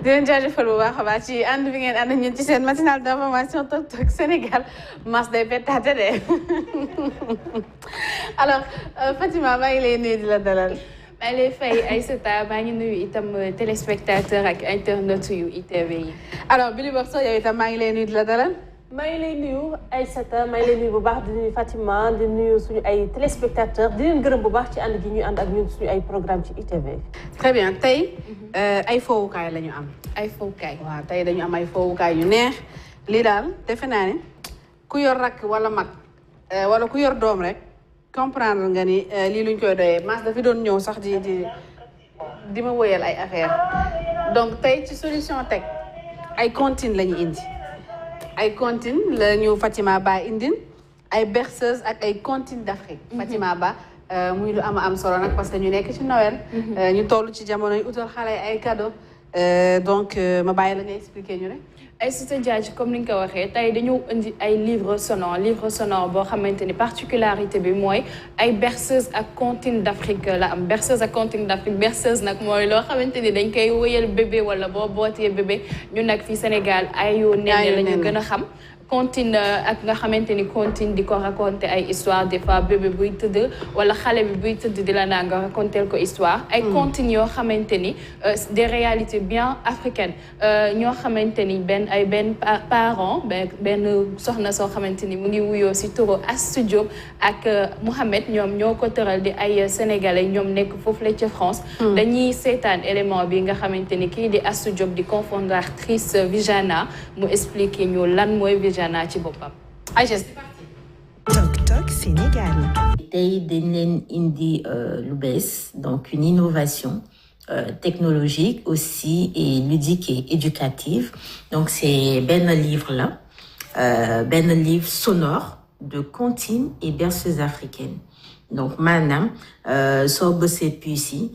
di leen jaajëfal bu baax a baax ci ànd bi ngeen ànd ñun ci seen matinale d'information Tok Tok Sénégal mas day pettaate de alors Fatima maa ngi lay nuyu di la dalal. maa ngi lay fay Aïssata maa ngi nuyu itam téléspectateur ak internautes yu ITV yi. alors Billy Bob yow itam maa ngi lay nuyu di la dalal. maa ngi lay nuyu Aïssata maa ngi lay nuyu bu baax di nuyu Fatima di nuyu suñu ay téléspectateurs di leen gërëm bu baax ci ànd gi ñuy ànd ak ñun suñu ay programme ci ITV. très bien tey ay foowukaay la ñu am. ay fowukaay. waaw tey dañu am ay foowukaay yu neex lii daal defe naa ne ku yor rakk wala mag wala ku yor doom rek comprendre nga ni lii luñ koy doyee mas dafi doon ñëw sax di ma woyal ay affaire donc tey ci solution tech ay comptines la ñu indi. ay comptines la ñu Fatima Ba indin ay berceuses ak ay comptines d'Afrique. Fatima Ba muy lu am solo nag parce que ñu nekk ci Noël. ñu toll ci jamono yu utal xale ay cadeaux donc ma bàyyi la nga expliquer ñu rek. Aïssata Diagne comme ni nga ko waxee tey dañoo indi ay livre sonore boo xamante ni particularité bi mooy ay berceuse ak comptines d'Afrique la am berceuse ak comptines d'Afrique berceuse nag mooy loo xamante ni dañ koy wëyal bébé wala boo bootee bébé ñun nag fii Sénégal ayu nene la ñu gën a xam. comptine ak nga xamante ni comptine di ko raconter ay histoire des fois bébé buy tëdd wala xale bi buy tëdd di la naa nga raconter ko histoire ay comptines yoo xamante ni des réalités bien africaines ñoo xamante ni benn parent benn soxna soo xamante ni mu ngi wuyoo si turu Astou Diop ak Mohamed ñoom ñoo ko tëral di ay sénégalais ñoom nekk foofu la ca France dañuy seetaan élément bi nga xamante ni kii di Astou Diop di cofondatrice Vijana mu expliquer ñu lan mooy Vijana ci boppam. Aïcha c'est parti. Tok Tok Sénégal. tey dañ leen indi lu bees donc une innovation technologique aussi et ludique et éducative donc c'est benn livre sonore de comptines et berceuses africaines donc maanaam soo bësee puce yi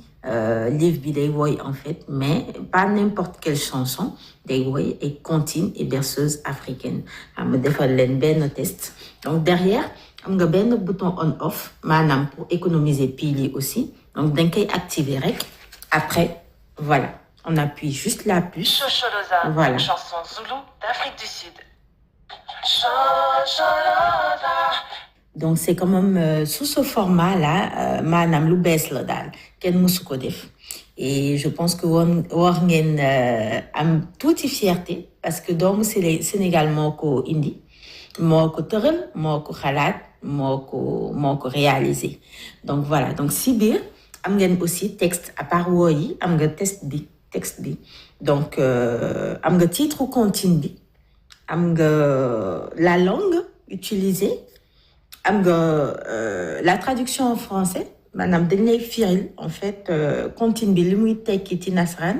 livre bi day woy en fait mais pas n'importe quelle chanson day woy ay comptines et berceuses africaines xam nga defal leen benn test donc derrière am nga benn bouton on off maanaam pour économiser pile yi aussi donc dañ koy activer rek après voilà on appuie juste la puce voilà chanson zoulou d'Afrique du Sud. donc c'est quand même sous ce format là maanaam lu bees la daal kenn mësu ko def et je pense que war ngeen am tuuti fierté parce que doomu Sénégal moo ko indi moo ko tëral moo ko xalaat moo ko réalisé donc voilà donc si biir am ngeen aussi texte à part woo yi am nga texte bi donc am nga titre comptine bi am nga la langue utilisée am nga la traduction en français maanaam dañ lay firil en fait comptine bi li muy tekki ci nasaraan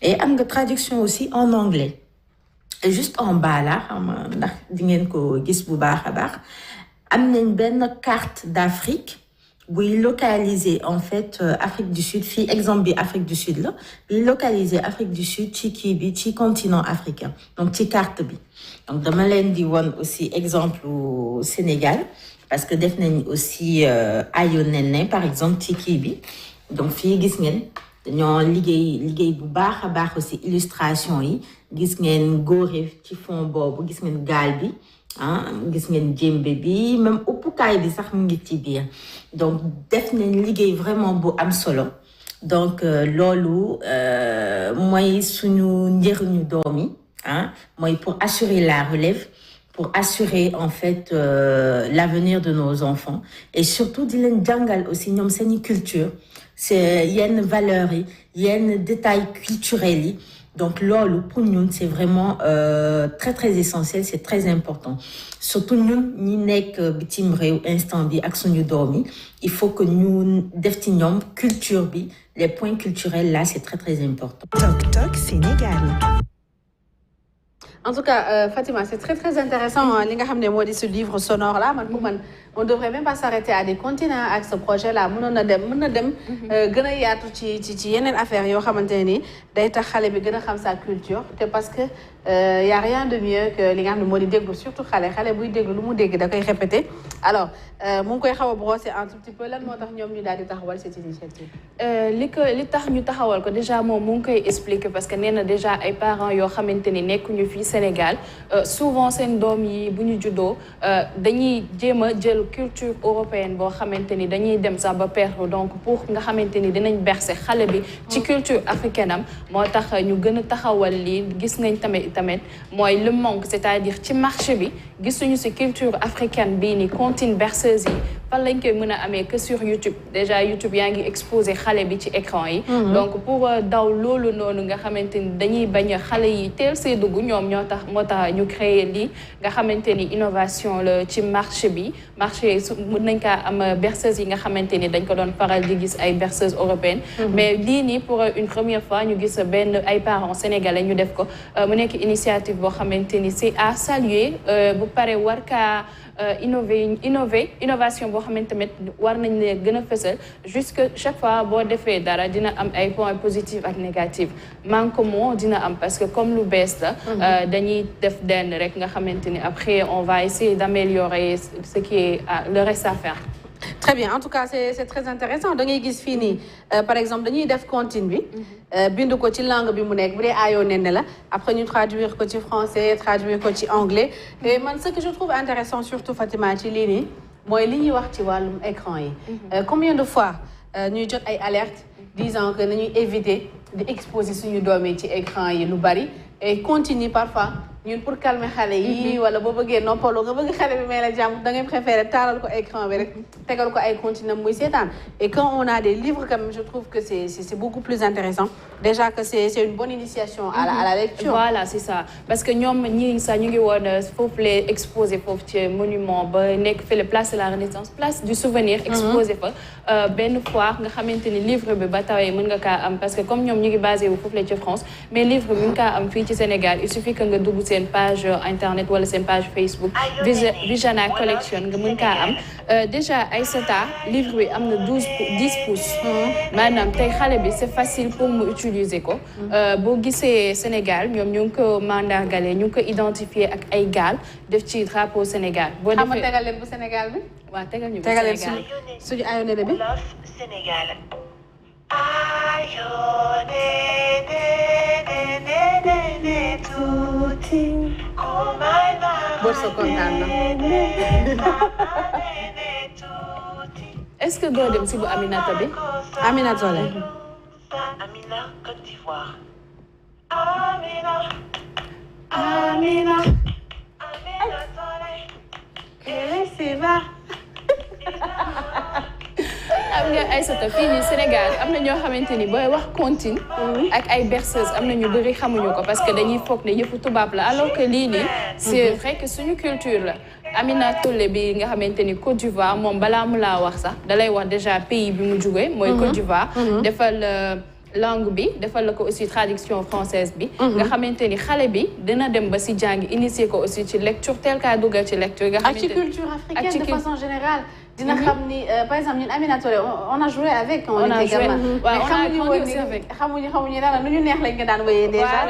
et am nga traduction aussi en anglais et juste en bas là xam ndax di ngeen ko gis bu baax a baax am nañ benn carte d'Afrique buy localiser en fait Afrique du Sud fii exemple bi Afrique du Sud la buy localiser Afrique du Sud ci kii bi ci continent africain donc ci carte bi donc dama leen di won aussi exemple au Sénégal parce que def nañ aussi ayo nene par exemple ci kii bi donc fii gis ngeen dañoo liggéey bu baax a baax aussi illustration yi gis ngeen góore ci fond boobu gis ngeen gaal bi gis ngeen jëmbe bi même uppukaay bi sax mu ngi ci biir donc def nañ liggéey vraiment bu am solo donc loolu mooy suñu njëriñu doom yi mooy pour assurer la relève pour assurer en fait l'avenir de nos enfants et surtout di leen jàngal aussi ñoom seeni culture c'est yenn valeurs yi yenn détails culturels yi donc loolu pour ñun c'est vraiment très très essentiel c'est très important surtout ñun ñi nekk bitim réew instant bi ak suñu doom yi il faut que ñu def ci ñoom culture bi les points culturels là c'est très très important. Tok Tok Sénégal. En tout cas, Fatima, c'est très très intéressant li nga xam ne moo di ce livre sonore là man pour man on devrait même pas s'arrêter à des continents avec ce projet là mën na dem gën a yaatu ci yeneen affaires yoo xamante ne nii day tax xale bi gën a xam sa culture te parce que y a rien de mieux que li nga xam ne moo di déglu surtout xale buy déglu lu mu dégg da koy répéter alors mu ngi koy xaw a brosser un tout petit peu lan moo tax ñoom ñu daal di taxawal cette initiative. li tax ñu taxawal ko déjà moom mu ngi koy expliquer parce que nee na déjà ay parents yoo xamante ni nekkuñu fii Sénégal souvent seen doom yi bu ñu juddoo dañuy jéem a jël culture européenne boo xamante ni dañuy dem sax ba perdre donc pour nga xamante ni dinañ bercer xale bi ci culture africaine am moo tax ñu gën a taxawal lii gis nañ tamit mooy le manque c'est-à-dire ci marché bi gisuñu ci culture africaine bii ni comptine berceuse yi fan lañ koy mën a amee que sur YouTube déjà YouTube yaa ngi exposé xale bi ci écran yi donc pour daw loolu noonu nga xamante ni dañuy bañ a xale yi teel see dugg ñoom moo tax ñu créer lii nga xamante ni innovation la ci marché bi marché su mën nañ kaa am berceuses yi nga xamante ni dañ ko doon faral di gis ay berceuses européennes mais lii nii pour une première fois ñu gis benn ay parents sénégalais ñu def ko mu nekk initiative boo xamante ni c'est à saluer bu pare war kaa innovation boo xamante tamit war nañ ne gën a fësal jusque chaque fois boo defee dara dina am ay points positifs ak négatifs manquement dina am parce que comme lu bees la dañuy def denn rek nga xamante ni après on va essayer d'améliorer ce qui est le reste à faire. Très bien, en tout cas c'est très intéressant da ngay gis fii nii par exemple dañuy def comptine bi bind ko ci langue bi mu nekk bu dee aayoo nenne la après ñu traduire ko ci français traduire ko ci anglais et man ce que je trouve intéressant surtout Fatima ci lii nii mooy li ñuy wax ci wàllum écran yi combien de fois ñuy jot ay alertes disant que nañuy éviter di exposer suñu doom yi ci écran yi lu bari et continue parfois ñun pour calmer xale yi wala boo bëggee noppaloo nga bëgg xale bi may la jàmm da ngay préférer taalal ko écran bi rek tegal ko ay continue muy seetaan et quand on a des livres quand même je trouve que c'est beaucoup plus intéressant déjà que c'est une bonne initiation à la lecture. Voilà c'est ça parce que ñoom ñii sax ñu ngi woon foofu les exposé foofu ci monument ba nekk fële place de la Renaissance place du souvenir exposé fa benn fois nga xamante ni livre bi ba tawee mën nga kaa am parce que comme ñoom ñu ngi basé wu foofu la ci France mais livre bi mën kaa am fii ci Sénégal il suffit que nga dugg seen page internet wala seen page Facebook Vijana Collection nga mën kaa am déjà Aïssata livre bi am na 10 pouces maanaam tey xale bi c'est facile pour mu utiliser ko boo gisee Sénégal ñoom ñu ngi ko mandargalé ñu ngi ko identifié ak ay gaal def ci drapeau Sénégal boo defee xam nga tegal leen bu Sénégal bi waaw tegal ñu bu tegal leen Sénégal suñu ayone bi Sénégal. Borso kontaan na est-ce que doo dem si bu Aminata bi Aminata Touré Amina, Côte d'Ivoire. Amina am nga Aïssata fii nii Sénégal am na ñoo xamante ni booy wax comptine ak ay berceuse am na ñu bëri xamuñu ko parce que dañuy foog ne yëfu tubaab la alors que lii nii c'est vrai que suñu culture la Amina Touré bi nga xamante ni Côte d'Ivoire moom balaa mu laa wax sax dalay wax déjà pays bi mu jugee mooy Côte d'Ivoire defal langue bi defal la ko aussi traduction française bi nga xamante ni xale bi dina dem ba si jàngi initier ko aussi ci lecture tel ka dugal ci lecture nga xamante ni ak ci culture africaine de façon générale dina xam ni par exemple ñun Amina Touré on a joué avec quand on était gamin mais xamuñu dara lu ñu neex lañ ko daan wéyee déjà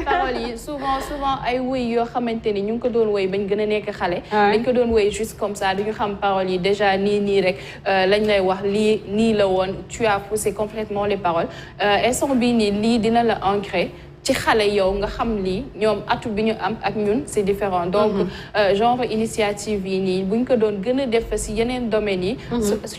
parole yi souvent ay wéy yoo xamante ni ñu ngi ko doon wéy bañ gën a nekk xale dañ ko doon wéy juste comme ça duñu xam parole yi déjà nii rek lañ lay wax lii nii la woon tu as poussé complètement les paroles instant bii nii lii dina la ancré ci xale yow nga xam lii ñoom atu bi ñu am ak ñun c'est différent donc genre initiative yi nii buñ ko doon gën a def si yeneen domaines yi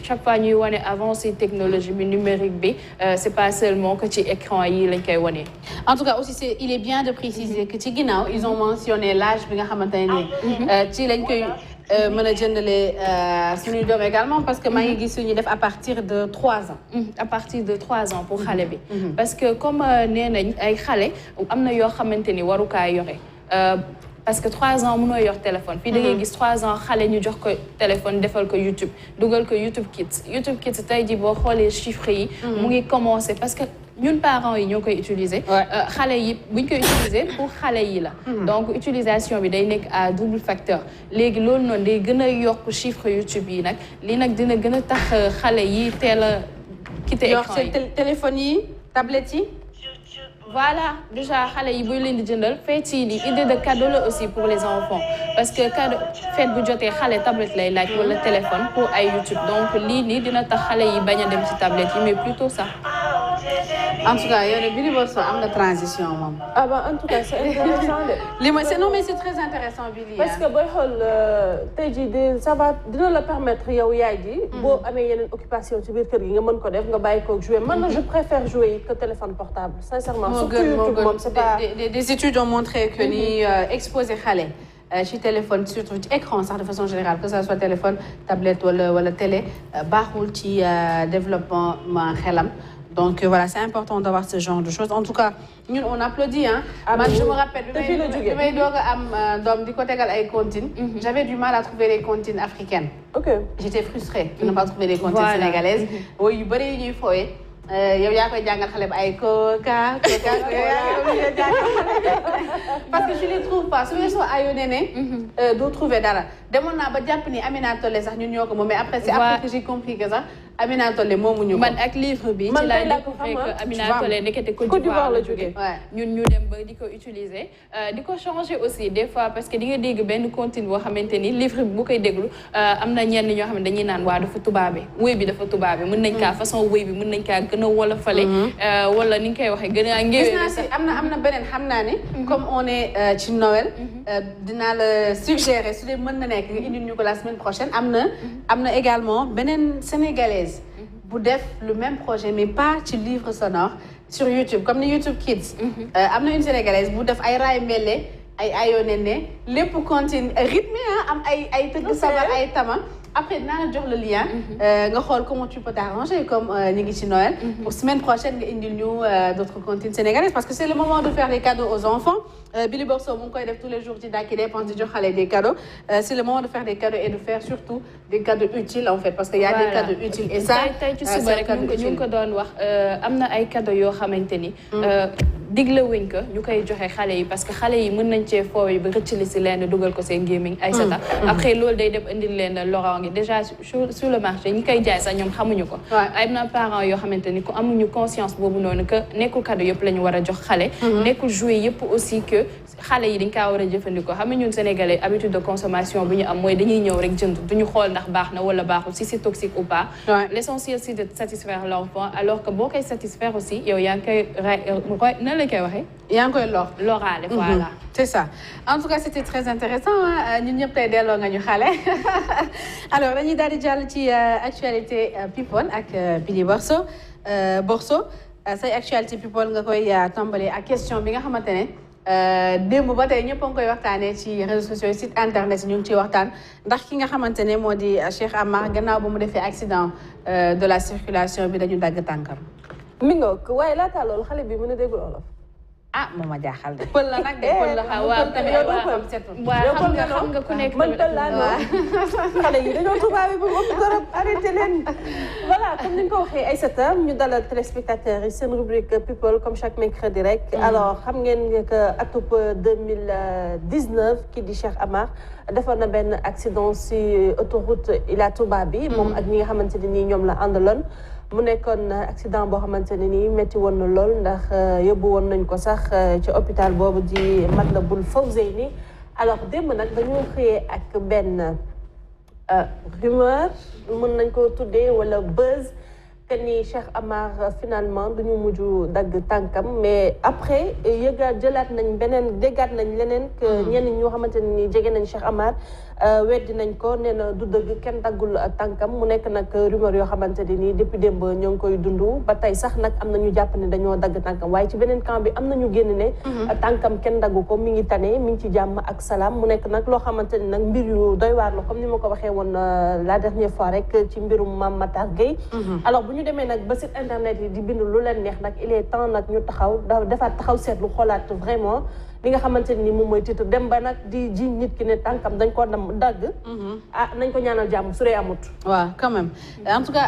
chaque fois ñuy wane avancée technologie bi numérique bi c'est pas seulement que ci écran yi lañ koy wane. En tout cas aussi il est bien de préciser que ci ginnaaw ils ont mentionné l'âge bi nga xamante ne ci lañ koy mën a jëndalee suñuy doom également parce que maa ngi gis suñu def à partir de 3 ans. À partir de 3 ans pour xale bi. parce que comme nee nañ ay xale am na yoo xamante ni waru kaa yore parce que 3 ans mënoo yor téléphone fii da ngay gis 3 ans xale ñu jox ko téléphone defal ko YouTube dugal ko YouTube Kids tey jii boo xoolee chiffres yi mu ngi commencé parce que ñun parents yi ñoo koy utiliser xale yi buñ koy utiliser pour xale yi la donc utilisation bi day nekk à double facteur léegi loolu noonu day gën a yokk chiffre YouTube yi nag lii nag dina gën a tax xale yi teel a quitter écran yi téléphone yi tablette yi voilà déjà xale yi buy leen di jëndal fête yi nii idée de cadeau là aussi pour les enfants parce que cadeau fête bu jotee xale tablette lay laaj wala téléphone pour ay YouTube donc lii nii dina tax xale yi bañ a dem ci tablette yi mais plutôt ça. En tout cas, il y a Billy Bosso am na transition moom. Ah bah en tout cas c'est intéressant de. li ma c'est non mais c'est très intéressant Billy. parce que booy xool tey jii ça va dina la permettre yow yaay ji. boo amee yeneen occupation ci biir kër gi nga mën ko def nga bàyyi ko jouer man je préfère jouer que téléphone portable sincèrement. surtout YouTube moom c'est pas. des études ont montré que ni exposé xale ci téléphone surtout ci écran sax de façon générale que ça soit téléphone tablette wala télé baaxul ci développement xelam. Donc voilà, c'est important d'avoir ce genre de choses. En tout cas, nous on applaudit hein. Moi je me rappelle bi may doog a am doom di ko tegal ay comptines. J'avais du mal à trouver les comptines africaines. OK. J'étais frustrée de ne pas trouver les comptines sénégalaises. Oui, yu bëri yu ñuy fooye. yow yaa koy jàngal xale bi ay coca parce que je les trouve pas su weesoo ayo nene doo trouver dara demoon naa ba jàpp ni Amina Tollé sax ñun ñoo ko moom mais après c'est après que j'ai compris que sax Amina Tollé moomuñu ko man ak livre bi ci laa découvert que Amina Tollé nekkete Côte d'Ivoire la jógee ñun ñu dem ba di ko utiliser di ko changer aussi des fois parce que di nga dégg benn comptine boo xamante ni livre bi bu koy déglu am na ñenn ñoo xam ne dañuy naan waa dafa tubaabe wéy bi dafa tubaabe mën nañ kaa façon wéy bi mën nañ kaa gën a wala fale wala ni nga koy waxee gën a ngéwél gis naa si am na beneen xam naa ne comme on est ci Noël dinaa la suggérer su dee mën na nekk nga indil ñu ko la semaine prochaine am na également beneen sénégalaise bu def le même projet mais pas ci livre sonore sur YouTube comme ni YouTube Kids am na une sénégalaise bu def ay raay mbelle ay ayoo nene lépp continue rythmé am ay tëgg sabar ay tama après dinaa la jox le lien nga xool comment tu peux t'arranger comme ñu ngi ci Noël pour semaine prochaine nga indil ñu d'autres comptines sénégalaises parce que c'est le moment de faire des cadeaux aux enfants Billy Bosso mu ngi koy def tous les jours ci Daki dépense di jox xale des cadeaux c'est le moment de faire des cadeaux et de faire surtout des cadeaux utiles en fait parce que y a des cadeaux utiles et ça tey ci suba rek ñu ngi ko doon wax am na ay cadeaux yoo xamante ni digle wuñ ko ñu koy joxe xale yi parce que xale yi mën nañ cee fooy ba rëccali si leen dugal ko seen gémmiñ ay sata après loolu day dem indil leen loraange déjà sur le marché ñi koy jaay sax ñoom xamuñu ko ay na parents yoo xamante ni ko amuñu conscience boobu noonu que nekkul cadeau yëpp la ñu war a jox xale nekkul jouet yëpp aussi que xale yi dañ kaa war a jëfandikoo xam nga ñun sénégalais habitude de consommation bu ñu am mooy dañuy ñëw rek jënd duñu xool ndax baax na wala baaxul si c'est toxique ou pas l'essentiel c'est de satisfaire l'enfant alors que boo koy satisfaire aussi yow yaa ngi koy nan la koy waxee yaa ngi koy loraale voilà c'est ça en tout cas c'était très intéressant ñun ñëpp tey delloo nga ñu xale alors dañuy daal di jàll ci actualité people ak Billy Bosso say actualité people nga koy tàmbalee ak question bi nga xamante ne démb ba tey ñëpp a ngi koy waxtaanee ci réseaux sociaux yi site internet ñu ngi ciy waxtaan ndax ki nga xamante ne moo di Cheikh Amar gannaaw ba mu defee accident de la circulation bi dañu dagg tànkam. mi nga ko waaye laata loolu xale bi mën a déglu olof. ah moom a jaaxal de. pël la nag de pël la waaw tamit waaw xam nga ku nekk man pël laa noonu xale yi dañoo tubaab ba ëpp trop arrêté leen. voilà comme ni nga ko waxee Aïssata ñu dalal téléspectateurs yi seen rubrique people comme chaque mercredi rek. alors xam ngeen que atub 2019 kii di Cheikh Amar defoon na benn accident si autoroute Ila Touba bi. moom ak ñi nga xamante ne nii ñoom la àndaloon. mu nekkoon accident boo xamante ne nii métti woon na lool ndax yóbbu woon nañ ko sax ci hôpital boobu di Matlaboul Fawzeyni alors démb nag dañoo xëyee ak benn rumeur mën nañ ko tuddee wala buzz que ni Cheikh Amar finalement duñu mujj dagg tànkam mais après jëlaat nañ déggaat nañ leneen que ñenn ñoo xamante ne nii jege nañ Cheikh Amar weddi nañ ko nee na du dëgg kenn daggul tànkam mu nekk nag rumeur yoo xamante ne nii depuis démb ñoo ngi koy dund ba tey sax nag am na ñu jàpp ne dañoo dagg tànkam waaye ci beneen camp bi am na ñu génn ne tànkam kenn daggu ko mi ngi tane mi ngi ci jàmm ak salaam mu nekk nag loo xamante ne nag mbir yu doy waar la comme ni ma ko waxee woon la dernière fois rek ci mbirum Mame Matar Gueye alors bu bu ñu demee nag ba site internet yi di bind lu leen neex nag il est temps nag ñu taxaw defaat taxaw seetlu xoolaat vraiment li nga xamante ni moom mooy titre dem ba nag di ji nit ki ne tànkam dañ ko dagg. nañ ko ñaanal jàmm su dee amut. waaw quand même en tout cas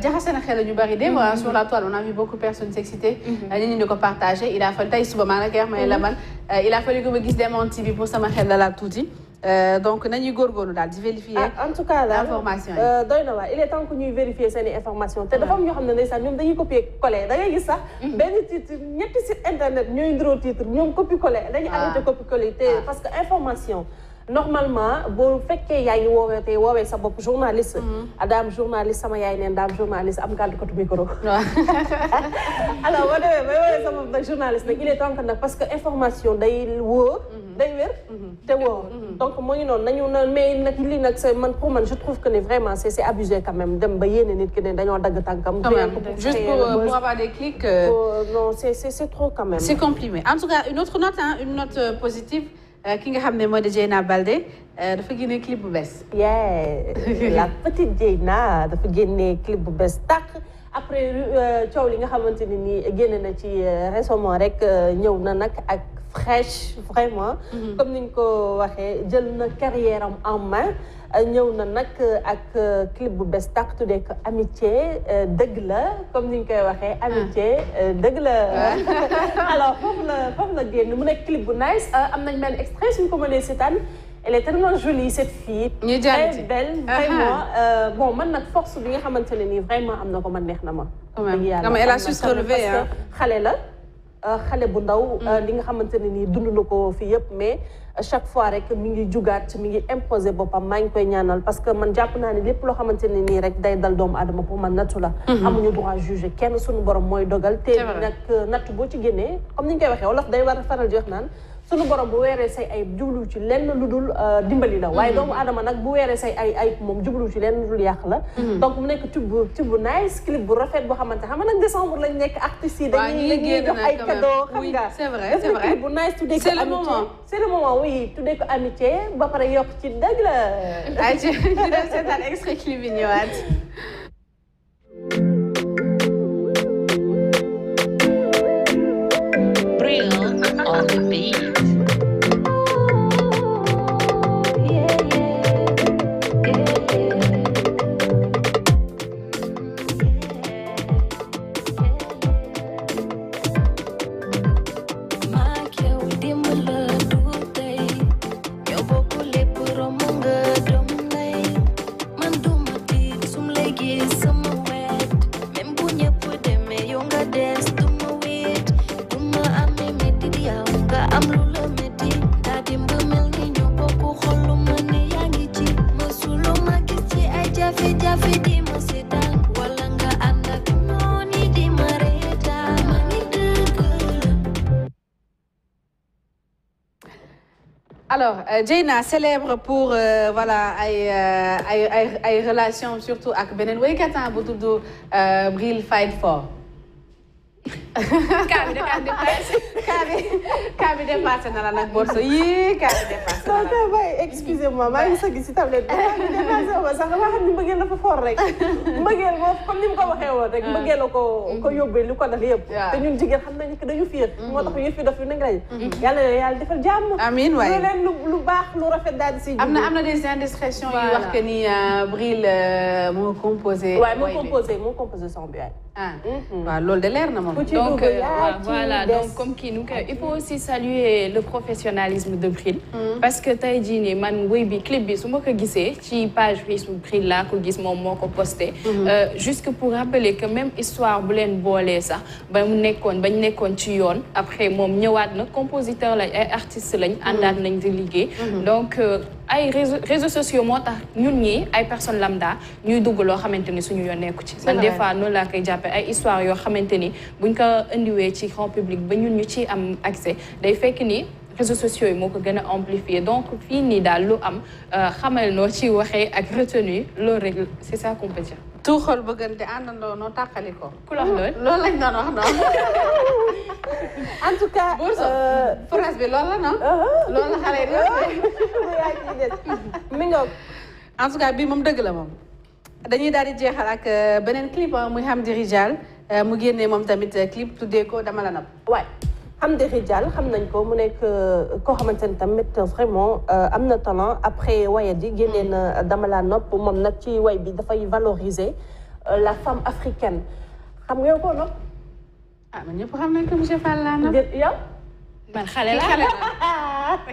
jaxase na xel ñu bari démb sur la toile on a vu beaucoup de personnes s'exciter. nit ñi di ko partagé il a fallu tey suba maa ngi koy wax ma ne la man il a fallu que ma gis démenti bi pour sama xel dalaat tuuti. donc nañuy góorgóorlu daal di vérifier. en tout cas là information yi. doy na waar il est temps que ñuy vérifier seen i information te dafa am ñoo xam ne ndeysaan ñoom dañuy copier coller da ngay gis sax. benn titre ñetti site internet ñooy ndroo titre ñoom copier coller. dañuy arrêté copier coller te parce que information. normalement boo fekkee yaa ngi woowee sa bopp journaliste. daam journaliste sama yaay neen daam journaliste am gàddu katu micro. alors boo demee ba woowee sa bopp nag journaliste nag il est temps que nag parce que information day wóor. day wér te wóor. donc moo ngi noonu nañu mais nag lii nag c'est man pour man je trouve que ne vraiment c'est abusé quand même dem ba yéene nit ki ne dañoo dagg tànkam. quand même juste pour avoir des clics. non c'est trop quand même. c'est comprimé en tout cas une autre note une note positive. ki nga xam ne moo di Dieyna Baldé dafa génne clip bu bees. la petite Dieyna dafa génne clip bu bees tàq après coow li nga xamante ne nii génne na ci récemment rek ñëw na nag ak fraîche vraiment. comme ni ñu ko waxee jël na carrière am en main. ñëw na nag ak clip bu bees tàq tuddee ko amitié dëgg la comme ni ñu koy waxee amitié dëgg la alors foofu la génn mu nekk clip bu nice am nañ benn extrait suñu ko mënee seetaan elle est tellement jolie cette fille très belle vraiment bon man nag force bi nga xamante ne nii vraiment am na ko man neex na ma elle a su se relever xale la xale bu ndaw li nga xamante ne nii dund na ko fii yëpp mais chaque fois rek mi ngi jugaat mi ngi imposer boppam maa ngi koy ñaanal parce que man jàpp naa ne lépp loo xamante ne nii rek day dal doomu aadama pour man nattu la amuñu droit juger kenn suñu borom mooy dogal te nag nattu boo ci génnee comme ni ñu koy waxee wolof day war a faral di wax naan suñu borom bu weeree say ay jublu ci lenn lu dul dimbali la waaye doomu aadama nag bu weeree say ay moom jublu ci lenn lu dul yàq la donc mu nekk tube bu nice clip bu rafet boo xamante xam nga nag décembre lañ nekk artistes yi dañuy jox ay cadeau xam nga c'est vrai clip bu nice tuddee ko amitié c'est le moment oui tuddee ko amitié ba pare yokk ci dëgg la ay ci def seetaan extrait clip bi ñëwaat Brill on the beat. Alors, Dieyna célèbre pour voilà ay relations surtout ak beneen woykatan bu tudd Bril Fight For. kaa bi dépassé na la nag borso yii kaa bi dépassé na la. non excusez-moi maa ngi sëgg si tablette bi kaa bi dépassé ma sax dama xam ni mbëggeel la fa fort rek mbëggeel moom comme ni mu ko waxee woon rek mbëggeel la ko yóbbee li ko def yëpp te ñun jigéen xam nañu que dañu fiir moo tax yëf yi daf yu nekk lañ yàlla defal jàmm amiin waaye lu leen lu baax lu rafet daal di si am na des indiscrétions yu wax que ni Bril moo composé waaye moo composé son bi waaw loolu de leer na moom. Donc voilà donc comme kii nu il faut aussi saluer le professionnalisme de Bril. parce que tey jii nii man woy bi clip bi su ma ko gisee ci page Facebook Bril laa ko gis moom moo ko posté. juste pour rappeler que même histoire bu leen boolee sax bañ nekkoon ci yoon après moom ñëwaat na compositeur lañ ay artistes lañ. àndaat nañ di liggéey. donc ay réseaux sociaux moo tax ñun ñii ay personnes lambda ñuy dugg loo xamante ni suñu yoon nekku ci. man des fois noonu laa koy jàppee ay histoire yoo xamante ni buñ ko indiwee ci grand public ba ñun ñu ciy am accès day fekk ni réseaux sociaux yi moo ko gën a amplifier donc fii nii daal lu am xamal noo ci waxee ak retenu loolu rek c'est ça qu'on peut dire. tout xool bëggante àndandoo noo tàqali ko. ku la wax loolu lañ doon wax noonu. en tout cas. phrase bi loolu la non. loolu la xale yi mi ngoog. en tout cas bii moom dëgg la moom. dañuy daal di jeexal ak beneen clip muy Hamdy Rijal mu génnee moom tamit clip tuddee ko dama la nopp. waay Hamdy Rijal xam nañ ko mu nekk koo xamante ne tamit vraiment am na talent après wayadi génnee na dama la nopp moom nag ci way bi dafay valoriser la femme africaine xam nga yow ko nopp. ah man ñëpp xam nañ ko monsieur Fall laa nopp. yow. man xale la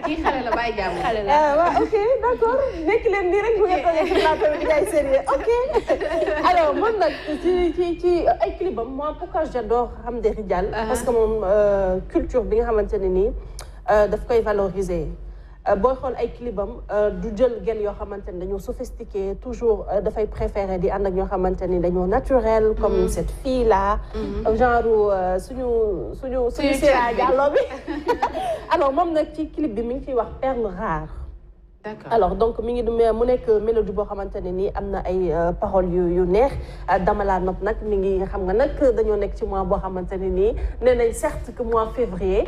kii xale la bàyyi jàmm. xale la waaw ok d'accord nekk leen nii rek bu ngeen toogee ci plateau bi ngay sérieux ok alors man nag ci ay clipam moi pourquoi j'adore Hamdy Rijal parce que moom culture bi nga xamante ne nii daf koy valoriser booy xool ay clipam du jël gel yoo xamante ni dañoo sophistiqué toujours dafay préférer di ànd ak ñoo xamante ni dañoo naturel comme cette fille là genre suñu Sira Diallo bi alors moom nag ci clip bi mi ngi ciy wax perle rare. D'accord. Alors donc mi ngi mu nekk mélodie boo xamante ne nii am na ay paroles yu neex dama laa nopp nag mi ngi xam nga nag dañoo nekk ci mois boo xamante ne nii nee nañ certes que mois février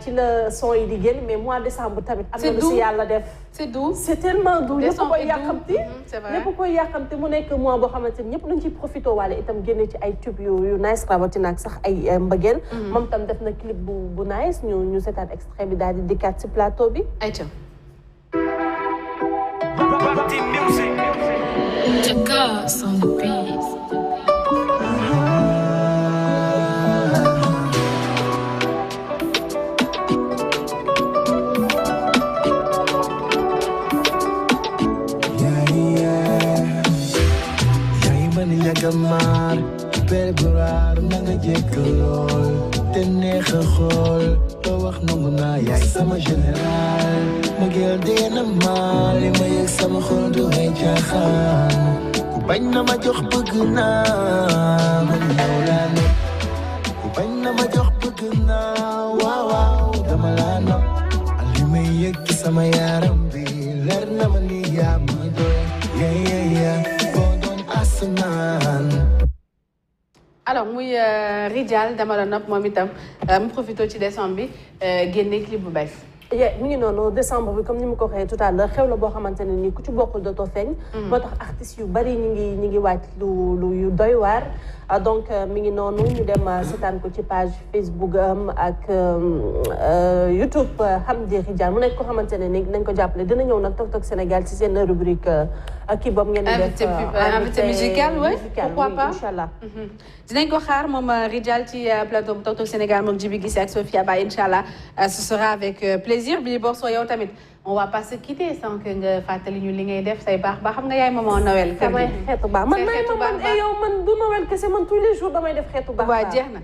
ci la son yi di génn mais mois décembre tamit am na lu si yàlla def c'est doux c'est tellement doux ñëpp koy yàqamti c'est vrai ñëpp koy yàqamti mu nekk mois boo xamante ni ñëpp dañ ciy profité waale itam génne ci ay tube yu nice rawatina ak sax ay mbëggeel moom tam def na clip bu nice ñu seetaan extrait bi daal di dikkaat si plateau bi ayca. Jackass on the beat. Yagamar, Belgrade, nanga jekalol, te neexa xol, to wax nangu naa yaay sama général. Magel dina ma li ma yëg sama xol du may jaaxaan. Ku bañ na ma jox bëgg naa, man yow laa nopp. Ku bañ na ma jox bëgg naa, waaw waaw dama laa nopp. Li may yëg ci sama yaram bi, leer na ma ni yaa ma doy. Yeah. alors muy Rijal dama la nopp moom itam mu profité ci décembre bi génne clip bu bees. mi ngi noonu décembre bi comme ni mu ko waxee tout à l'heure xew la boo xamante ne nii ku ci bokkul dootoo feeñ. moo tax artistes yu bari ñi ngi wàcc lu yu doy waar. donc mi ngi noonu ñu dem seetaan ko ci page Facebook am ak YouTube Hamdy Rijal mu nekk ko xamante ne nii nañ ko jàppale dina ñëw nag Tok Tok Sénégal ci seen rubrique kii boobu ngeen di def. invité musical oui pourquoi pas incha allah. dinañ ko xaar moom Rijal ci plateau bu Tok Tok Sénégal moom Djibi Guissé ak Sophia Ba incha allah ce sera avec plaisir Billy Borso yow tamit on va pas se quitter sans que nga fàttali ñu li ngay def say baax ba xam nga yaay maman Noël. damay xeetu baax man yow man du Noël kese man tous les jours damay def xeetu baax. waaw jeex na.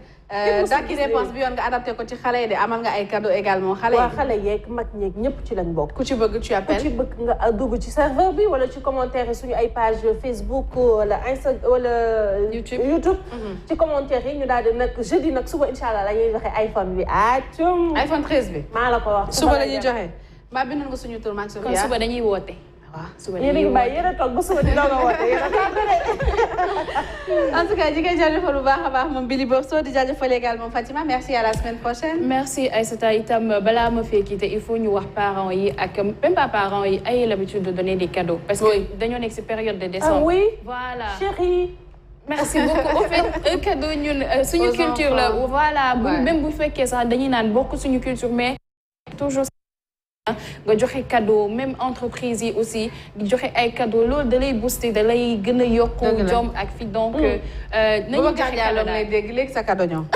Daki Dépense bi yoon nga adapté ko ci xale yi de amal nga ay cadeau également xale yi. waaw xale yeeg mag ñeeg ñëpp ci lañ bokk. ku ci bëgg tu appelles ku ci bëgg nga dugg ci serveur bi wala ci commentaire suñu ay page Facebook wala Insta wala YouTube. ci commentaire yi ñu daal di nag jeudi nag suba incha allah la ñuy joxe iPhone bi iPhone 13 bi. maa la ko wax suba la ñuy joxe. mbaa bindoon nga suñu tur Max Sofia. kon suba dañuy woote. waaw suba dañuy woote yéen a toog ba suba di doog a woote yéen a en tout cas ñi koy jaajëfal bu baax a baax moom Billy Borso di jaajëfal également Fatima merci à la semaine prochaine. merci Aïssata itam balaa ma fee quitter il faut ñu wax parents yi ak même pas parents yi ay l'habitude de donner des cadeaux. parce que dañoo nekk ci période de décembre. ah oui voilà chérie. merci beaucoup au fait un cadeau ñun suñu culture la voilà même bu fekkee sax dañuy naan bokk suñu culture mais toujours. nga joxe cadeau même entreprise yi aussi di joxe ay cadeau loolu da lay booster da lay gën a yokku jom ak fi donc nañu joxe cadeau lay dégg léegi sa cadeau ñoom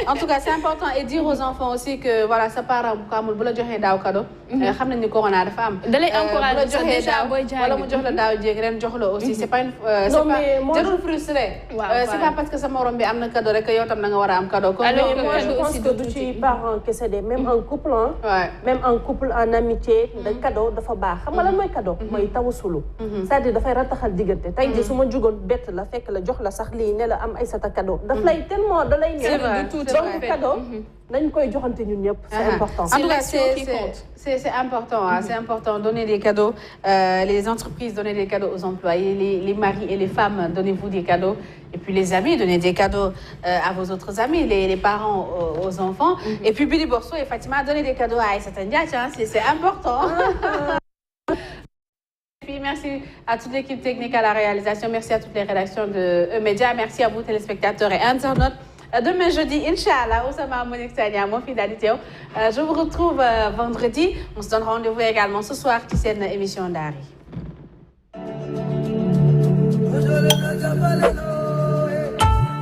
en tout cas c'est important et dire aux enfants aussi que voilà sa parent bu ko amul bu la joxee daaw cadeau xam nañ ni corona dafa am da lay encourager sa déjà booy jàng wala mu jox la daaw jéeg ren jox la aussi c'est pas une jarul frustré c'est pas parce que sa morom bi am na cadeau rek yow tam na nga war a am cadeau alors moi je pense que du ci parent que c'est des même en couple même en couple en amitié da cadeau dafa baax xam nga lan mooy cadeau mooy tawasulu c'est-à-dire dafay rataxal diggante tey jii su ma jugoon bett la fekk la jox la sax lii ne la am ay sata cadeau daf lay tellement da lay neex donc cadeau dañ koy joxante ñun ñëpp c'est important en tout cas c'est important c'est important donner des cadeaux les entreprises donner des cadeaux aux employés les maris et les femmes donnez-vous des cadeaux et puis les amis donnez des cadeaux à vos autres amis les parents aux enfants et puis Billy Borso et Fatima donner des cadeaux à Aïssata Ndiaye c'est important merci à toute l'équipe technique à la réalisation, merci à toutes les rédactions de E-Média, merci à vous téléspectateurs et internautes. Demain jeudi, Inch'Allah, Oussama Monique Sagna, mon fidélité. Je vous retrouve vendredi. On se donne rendez-vous également ce soir qui c'est une émission d'Ari.